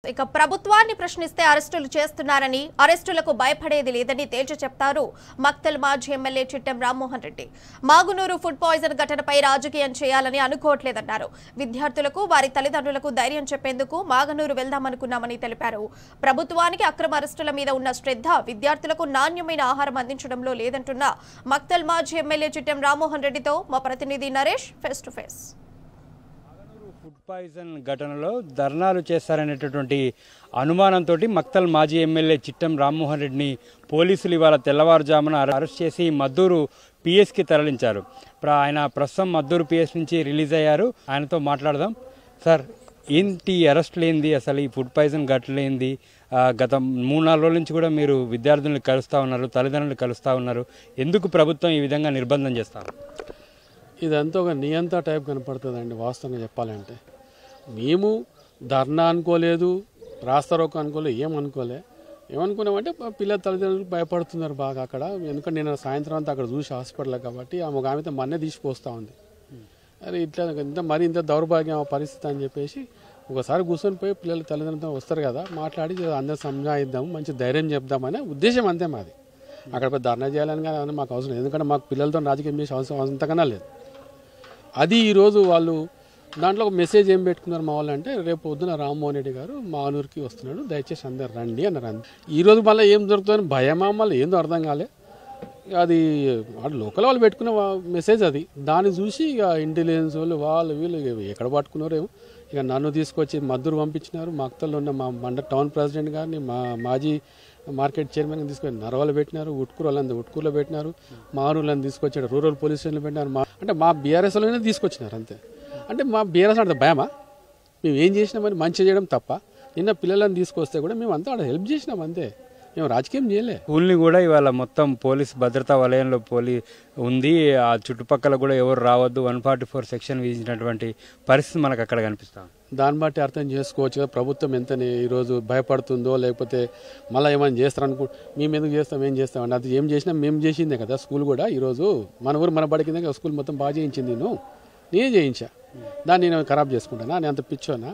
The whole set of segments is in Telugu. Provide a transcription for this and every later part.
ఇక ప్రభుత్వాన్ని ప్రశ్నిస్తే అరెస్టులు చేస్తున్నారని అరెస్టులకు భయపడేది లేదని తేల్చి చెప్తారు మక్తల్ మాజీ MLA Chittem Rammohan Reddy. Magunur food poison ఘటనపై రాజకీయం చేయాలని అనుకోవట్లేదన్నారు. విద్యార్థులకు వారి తల్లిదండ్రులకు ధైర్యం చెప్పేందుకు మాగనూరు వెళ్దామనుకున్నామని తెలిపారు. ప్రభుత్వానికి అక్రమ అరెస్టుల మీద ఉన్న శ్రద్ధ విద్యార్థులకు నాణ్యమైన ఆహారం అందించడంలో లేదంటున్న మక్తల్ మాజీ ఎమ్మెల్యే చిట్టెం రామ్మోహన్ రెడ్డితో మా ప్రతినిధి Naresh face to face. Food poison ఘటనలో ధర్నాలు చేస్తారనేటటువంటి అనుమానంతో మక్తల్ మాజీ ఎమ్మెల్యే చిట్టెం రామ్మోహన్ రెడ్డిని పోలీసులు ఇవాళ తెల్లవారుజామున అరెస్ట్ చేసి మద్దూరు పిఎస్కి తరలించారు. ఆయన ప్రస్తుతం మద్దూరు పిఎస్ నుంచి రిలీజ్ అయ్యారు. ఆయనతో మాట్లాడదాం. సార్, ఏంటి అరెస్టులు ఏంది, అసలు ఈ ఫుడ్ పాయిజన్ ఘటనలు ఏంది? గత 3-4 రోజుల నుంచి కూడా మీరు విద్యార్థులను కలుస్తూ ఉన్నారు, తల్లిదండ్రులు కలుస్తూ ఉన్నారు. ఎందుకు ప్రభుత్వం ఈ విధంగా నిర్బంధం చేస్తారు? ఇదంతా ఒక నియంత టైప్ కనపడుతుందండి. వాస్తవంగా చెప్పాలంటే మేము ధర్నా అనుకోలేదు, రాస్తారోక అనుకోలేదు, ఏమనుకున్నామంటే పిల్లల తల్లిదండ్రులు భయపడుతున్నారు బాగా అక్కడ. ఎందుకంటే నేను సాయంత్రం అంతా అక్కడ చూసి హాస్పిటల్ కాబట్టి ఒక ఆమెతో మన్నే తీసిపోస్తూ ఉంది. అరే ఇట్లా ఇంత దౌర్భాగ్యం పరిస్థితి అని చెప్పేసి ఒకసారి కూర్చొని పోయి పిల్లల తల్లిదండ్రులతో వస్తారు కదా, మాట్లాడి అందరూ సంజాయిద్దాము, మంచి ధైర్యం చెప్దామనే ఉద్దేశం అంతే మాది. అక్కడ పోయి ధర్నా చేయాలని కానీ మాకు అవసరం లేదు, ఎందుకంటే మాకు పిల్లలతో రాజకీయం చేసే అవసరం అంతకన్నా లేదు. అది ఈరోజు వాళ్ళు దాంట్లో ఒక మెసేజ్ ఏం పెట్టుకున్నారు మా వాళ్ళు అంటే, రేపు పొద్దున రామ్మోహన్ రెడ్డి గారు మానూరుకి వస్తున్నాడు, దయచేసి అందరు రండి అన్నారు. ఈరోజు మళ్ళీ ఏం దొరుకుతుందని భయమా మళ్ళీ ఏందో అర్థం కాలే. అది లోకల్ వాళ్ళు పెట్టుకున్న మెసేజ్ అది. దాన్ని చూసి ఇక ఇంటెలిజెన్స్ వాళ్ళు వీళ్ళు ఎక్కడ పట్టుకున్నారేమో ఇక నన్ను తీసుకొచ్చి మద్దూరు పంపించినారు. మక్తల్లో ఉన్న మా మండల టౌన్ ప్రెసిడెంట్ గారిని, మా మాజీ మార్కెట్ చైర్మన్ తీసుకొని నరవలు పెట్టినారు, ఉట్కూరులో పెట్టినారు, మానూరులను తీసుకొచ్చాడు, రూరల్ పోలీస్ స్టేషన్లో పెట్టినారు. అంటే మా బీఆర్ఎస్లోనే తీసుకొచ్చినారు అంతే. అంటే మా బీఆర్ఎస్ అంటే భయమా? మేము ఏం చేసినామని మంచి చేయడం తప్ప. నిన్న పిల్లలను తీసుకొస్తే కూడా మేము అంతా అక్కడ హెల్ప్ చేసినాం అంతే, మేము రాజకీయం చేయలే. స్కూల్ని కూడా ఇవాళ మొత్తం పోలీస్ భద్రతా వలయంలో ఉంది. ఆ చుట్టుపక్కల కూడా ఎవరు రావద్దు, 144 సెక్షన్ విధించినటువంటి పరిస్థితి మనకు అక్కడ కనిపిస్తాం. దాన్ని బట్టి అర్థం చేసుకోవచ్చు కదా ప్రభుత్వం ఎంత ఈరోజు భయపడుతుందో, లేకపోతే మళ్ళీ ఏమైనా చేస్తారనుకో. మేము ఎందుకు చేస్తాం, ఏం చేస్తామండి, అది ఏం చేసినా మేము చేసిందే కదా. స్కూల్ కూడా ఈరోజు మన ఊరు మన బడి కింద స్కూల్ మొత్తం బాగా చేయించింది, నేనే చేయించా. దాన్ని నేను ఖరాబ్ చేసుకుంటానా? నేను అంత పిచ్చోనా?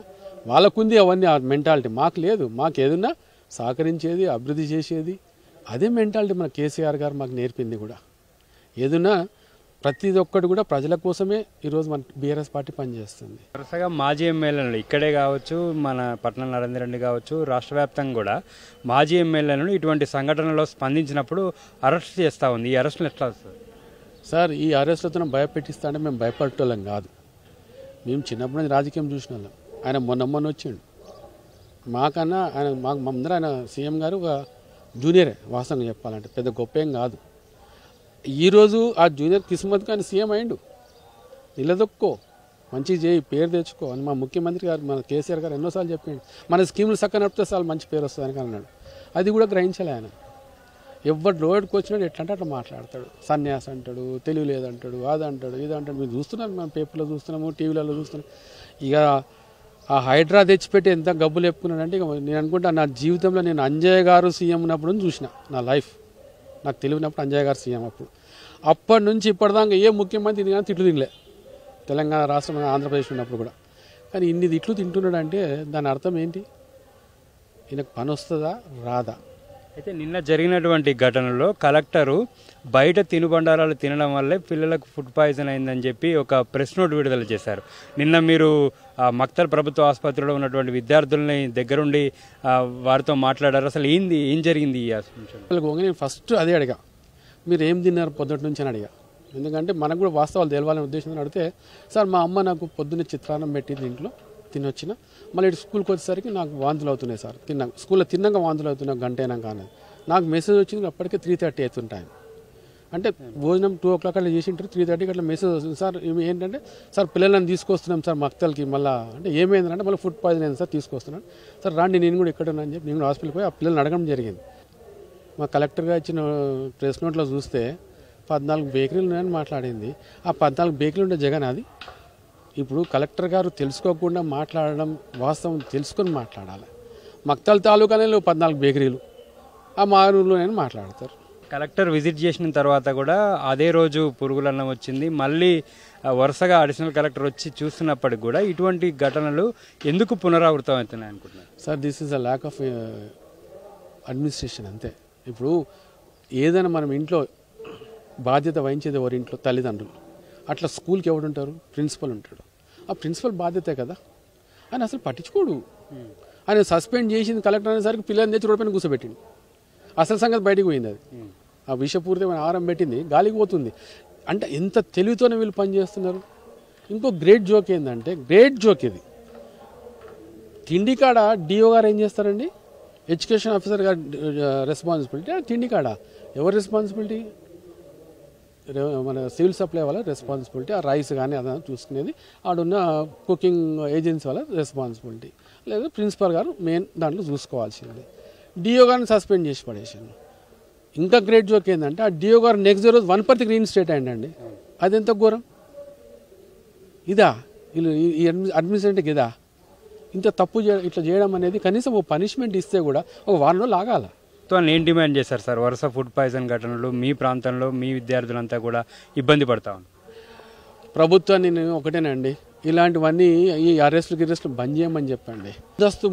వాళ్ళకుంది అవన్నీ ఆ మెంటాలిటీ, మాకు లేదు. మాకు ఏదన్నా సహకరించేది, అభివృద్ధి చేసేది అదే మెంటాలిటీ మన కేసీఆర్ గారు మాకు నేర్పింది కూడా. ఏదన్నా ప్రతి ఒక్కటి కూడా ప్రజల కోసమే ఈరోజు మన బీఆర్ఎస్ పార్టీ పనిచేస్తుంది. వరుసగా మాజీ ఎమ్మెల్యేలు ఇక్కడే కావచ్చు, మన పట్నం నరేందర్ రెడ్డి కావచ్చు, రాష్ట్ర వ్యాప్తంగా కూడా మాజీ ఎమ్మెల్యేలను ఇటువంటి సంఘటనలో స్పందించినప్పుడు అరెస్ట్ చేస్తూ ఉంది. ఈ అరెస్టులు ఎట్లా వస్తుంది సార్? ఈ అరెస్టులతో భయపెట్టిస్తా అంటే మేము భయపడటోళ్ళం కాదు. మేము చిన్నప్పటి నుంచి రాజకీయం చూసిన వాళ్ళం. ఆయన మొన్న వచ్చిండు మాకన్నా. ముందర ఆయన సీఎం గారు ఒక జూనియరే, వాస్తవంగా చెప్పాలంటే పెద్ద గొప్ప ఏం కాదు. ఈరోజు ఆ జూనియర్ కిస్మత్కి ఆయన సీఎం అయిండు. నిలదొక్కో, మంచిగా చేయి, పేరు తెచ్చుకో అని మా ముఖ్యమంత్రి గారు, మన కేసీఆర్ గారు ఎన్నోసార్లు చెప్పిండు. మన స్కీములు చక్కగా నడిపితే చాలు మంచి పేరు వస్తుందని అన్నాడు. అది కూడా గ్రహించలే ఆయన. ఎవరు రోడ్డుకి వచ్చినాడు ఎట్లంటే అట్లా మాట్లాడతాడు. సన్యాసి అంటాడు, తెలివి లేదంటాడు, అదంటాడు, ఇది అంటాడు. మీరు చూస్తున్నారు, మనం పేపర్లో చూస్తున్నాము, టీవీలలో చూస్తున్నాం. ఇక ఆ హైడ్రా తెచ్చిపెట్టి ఎంత గబ్బులు చెప్పుకున్నాడంటే, ఇక నేను అనుకుంటా నా జీవితంలో నేను అంజయ్య గారు సీఎం ఉన్నప్పుడు చూసిన నా లైఫ్, నాకు తెలివినప్పుడు అంజయ్య గారు సీఎం. అప్పటి నుంచి ఇప్పటిదాకా ఏ ముఖ్యమంత్రి ఇది కానీ తిట్లు తినలే. తెలంగాణ రాష్ట్రం, ఆంధ్రప్రదేశ్ ఉన్నప్పుడు కూడా. కానీ ఇన్ని తిట్లు తింటున్నాడు అంటే దాని అర్థం ఏంటి? ఈయనకు పని వస్తుందా రాదా? అయితే నిన్న జరిగినటువంటి ఘటనలో కలెక్టరు బయట తినుబండారాలు తినడం వల్లే పిల్లలకు ఫుడ్ పాయిజన్ అయిందని చెప్పి ఒక ప్రెస్ నోట్ విడుదల చేశారు. నిన్న మీరు మక్తల్ ప్రభుత్వ ఆసుపత్రిలో ఉన్నటువంటి విద్యార్థులని దగ్గరుండి వారితో మాట్లాడారు. అసలు ఏం జరిగింది ఈ ఆసుపత్రి? నేను ఫస్ట్ అదే అడిగా, మీరు ఏం తిన్నారు పొద్దుటి నుంచి అని అడిగా. ఎందుకంటే మనకు కూడా వాస్తవాలు తెలవాలనే ఉద్దేశంతో అడిగితే, సార్ మా అమ్మ నాకు పొద్దున్నే చిత్రాన్నం పెట్టింది, ఇంట్లో తినొచ్చిన, మళ్ళీ ఇటు స్కూల్కి వచ్చేసరికి నాకు వాంతులు అవుతున్నాయి సార్, స్కూల్లో తిన్నాక వాంతులు అవుతున్నాయి, గంట అయినాక అనేది నాకు మెసేజ్ వచ్చింది. అప్పటికే 3:30 అవుతుంటాయి. అంటే భోజనం 2 o'clock అట్లా చేసి ఉంటారు, 3:30కి అట్లా మెసేజ్ వస్తుంది. సార్ ఏంటంటే, సార్ పిల్లలను తీసుకొస్తున్నాం సార్ మక్తల్కి. మళ్ళీ అంటే ఏమైందంటే మళ్ళీ ఫుడ్ పాయిజన్ అయింది సార్, తీసుకొస్తున్నాను సార్, రాండి నేను కూడా ఇక్కడ ఉన్నాను చెప్పి నేను కూడా హాస్పిటల్కి పోయి ఆ పిల్లల్ని అడగడం జరిగింది. మా కలెక్టర్గా ఇచ్చిన ప్రెస్ నోట్లో చూస్తే 14 బేకరీలు ఉన్నాయని మాట్లాడింది. ఆ 14 బేకరీలు ఉండే జగన్ అది. ఇప్పుడు కలెక్టర్ గారు తెలుసుకోకుండా మాట్లాడడం, వాస్తవం తెలుసుకొని మాట్లాడాలి. మక్తల్ తాలూకానే 14 బేకరీలు, ఆ మారూరులోనే మాట్లాడతారు. కలెక్టర్ విజిట్ చేసిన తర్వాత కూడా అదే రోజు పురుగులన్నం వచ్చింది. మళ్ళీ వరుసగా అడిషనల్ కలెక్టర్ వచ్చి చూస్తున్నప్పటికి కూడా ఇటువంటి ఘటనలు ఎందుకు పునరావృతం అవుతున్నాయి అనుకుంటున్నారు? Sir, this is a lack of administration అంతే. ఇప్పుడు ఏదైనా మనం ఇంట్లో బాధ్యత వహించేది ఎవరి ఇంట్లో తల్లిదండ్రులు, అట్లా స్కూల్కి ఎవరు ఉంటారు? ప్రిన్సిపల్ ఉంటాడు. ఆ ప్రిన్సిపల్ బాధ్యతే కదా. ఆయన అసలు పట్టించుకోడు. ఆయన సస్పెండ్ చేసింది కలెక్టర్ అనేసరికి పిల్లల్ని తెచ్చి రోడ్డు పైన కూర్చోబెట్టింది. అసలు సంగతి బయటకు పోయింది. అది ఆ విషపూరితమైన ఆహారం పెట్టింది, గాలికి పోతుంది. అంటే ఎంత తెలివితోనే వీళ్ళు పనిచేస్తున్నారు. ఇంకో గ్రేట్ జోక్ ఏంటంటే, గ్రేట్ జోక్ ఇది, తిండి కాడ డిఓ గారు ఏం చేస్తారండి? ఎడ్యుకేషన్ ఆఫీసర్ గారు రెస్పాన్సిబిలిటీ. తిండి కాడ ఎవరు రెస్పాన్సిబిలిటీ? మన సివిల్ సప్లై వాళ్ళ రెస్పాన్సిబిలిటీ. ఆ రైస్ కానీ అదంతా చూసుకునేది ఆడున్న కుకింగ్ ఏజెన్సీ వాళ్ళ రెస్పాన్సిబిలిటీ. లేదా ప్రిన్సిపల్ గారు మెయిన్ దాంట్లో చూసుకోవాల్సింది. డిఓ గారిని సస్పెండ్ చేసి పడేసాను. ఇంకా గ్రేట్ జోక్ ఏంటంటే, ఆ డిఓ గారు నెక్స్ట్ రోజు వనపర్తికి రీఇన్స్టేట్ అయ్యండి. అది ఎంత ఘోరం ఇదా? వీళ్ళు ఈ అడ్మినిస్ట్రేటివ్కి ఇదా? ఇంత తప్పు ఇట్లా చేయడం అనేది కనీసం ఓ పనిష్మెంట్ ఇస్తే కూడా ఒక వారం రోజులు ఆగాల. ఏం డిమాండ్ చేశారు సార్? వరుస ఫుడ్ పాయిజన్ ఘటనలు మీ ప్రాంతంలో మీ విద్యార్థులంతా కూడా ఇబ్బంది పడతా ఉన్నారు. ప్రభుత్వాన్ని నేను ఒకటేనండి, ఇలాంటివన్నీ ఈ అరెస్టులు బంద్ చేయమని చెప్పండి.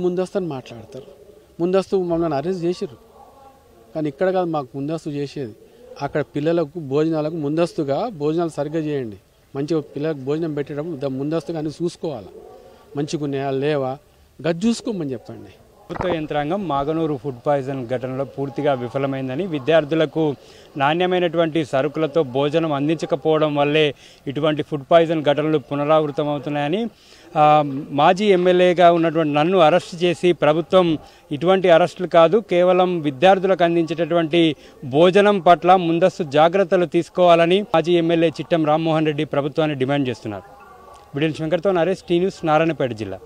ముందస్తు అని మాట్లాడతారు. ముందస్తు మమ్మల్ని అరెస్ట్ చేసిర్రు, కానీ ఇక్కడ కాదు మాకు ముందస్తు చేసేది. అక్కడ పిల్లలకు భోజనాలకు ముందస్తుగా భోజనాలు సరిగ్గా చేయండి. మంచిగా పిల్లలకు భోజనం పెట్టేటప్పుడు ముందస్తుగా అన్ని చూసుకోవాలి. మంచిగా ఉన్నాయా లేవా గది చూసుకోమని చెప్పండి. ప్రభుత్వ యంత్రాంగం మాగనూరు ఫుడ్ పాయిజన్ ఘటనలో పూర్తిగా విఫలమైందని, విద్యార్థులకు నాణ్యమైనటువంటి సరుకులతో భోజనం అందించకపోవడం వల్లే ఇటువంటి ఫుడ్ పాయిజన్ ఘటనలు పునరావృతం అవుతున్నాయని, మాజీ ఎమ్మెల్యేగా ఉన్నటువంటి నన్ను అరెస్ట్ చేసి ప్రభుత్వం ఇటువంటి అరెస్టులు కాదు, కేవలం విద్యార్థులకు అందించేటటువంటి భోజనం పట్ల ముందస్తు జాగ్రత్తలు తీసుకోవాలని మాజీ ఎమ్మెల్యే చిట్టెం రామ్మోహన్ రెడ్డి ప్రభుత్వాన్ని డిమాండ్ చేస్తున్నారు. బిడిన్ శంకర్తో నరేష్, టీ న్యూస్, నారాయణపేట జిల్లా.